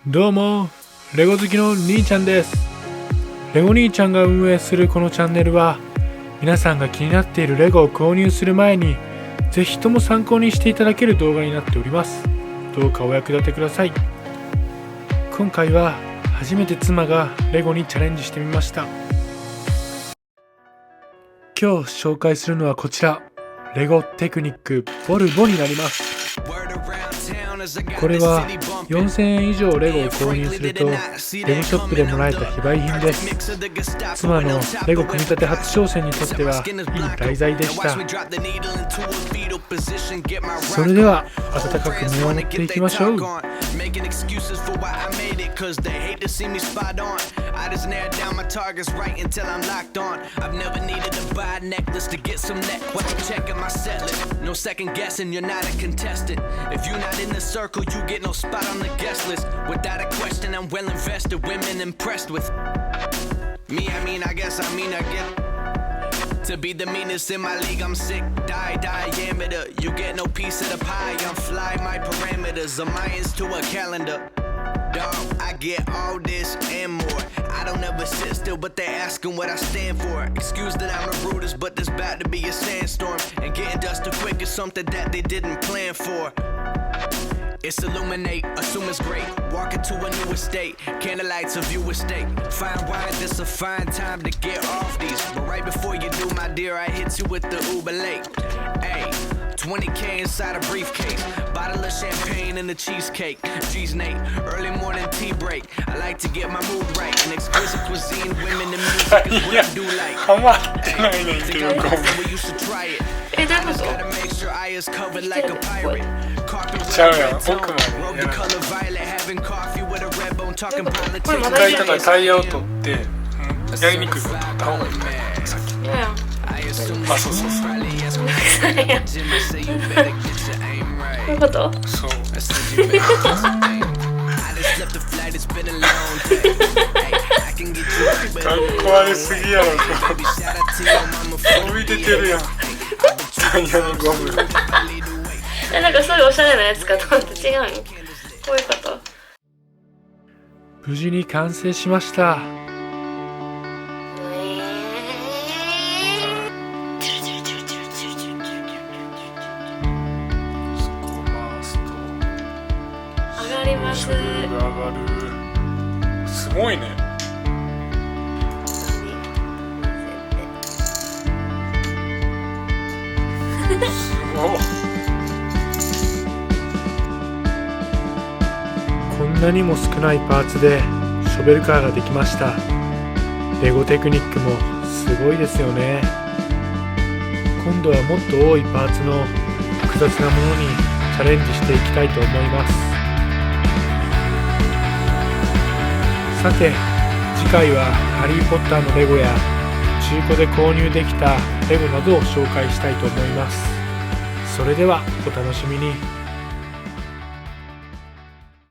どうも、レゴ好きの兄ちゃんです。レゴ兄ちゃんが運営するこのチャンネルは、皆さんが気になっているレゴを購入する前にぜひとも参考にしていただける動画になっております。どうかお役立てください。今回は初めて妻がレゴにチャレンジしてみました。今日紹介するのはこちら、レゴテクニックボルボになります。これは4000円以上レゴを購入するとレゴショップでもらえた非売品です。妻のレゴ組み立て初挑戦にとってはいい題材でした。それでは温かく見守っていきましょう。Circle, you get no spot on the guest list. Without a question, I'm well invested. Women impressed with me. I guess I get to be the meanest in my league. I'm sick, diameter. You get no piece of the pie. I'm fly, my parameters. I'm Mayans to a calendar. Dog, I get all this and more. I don't ever sit still, but they asking what I stand for. Excuse that I'm the rudest, but there's about to be a sandstorm. And getting dusted quick is something that they didn't plan for. It's illuminate, assume it's great. Walk into a new estate, candlelights a view estate. Fine wine, this a fine time to get off these. But right before you do, my dear, I hit you with the Uber late. Ayy, 20K inside a briefcase. Bottle of champagne and a cheesecake. G's Nate, early morning tea break. I like to get my mood right. An exquisite cuisine, women and music is what I do like. Ay, think I'm confident we used to try it. I just gotta make sure I is covered like a pirate. Carpet with a red tone. Robe the color violet. Having coffee with a red bone. Talking politics. 一回だからタイヤを取ってやりにくいこと取った方がいいかな、さっき。あ、そう。どういうこと？そう。かっこ悪すぎやろ。飛び出てるやん。タイヤのゴム。なんかそういうおしゃれなやつかと思って違うの？こういうこと？無事に完成しました。ショベルが上がる。すごいね。すごい。こんなにも少ないパーツでショベルカーができました。レゴテクニックもすごいですよね。今度はもっと多いパーツの複雑なものにチャレンジしていきたいと思います。さて、次回はハリー・ポッターのレゴや中古で購入できたレゴなどを紹介したいと思います。それではお楽しみに。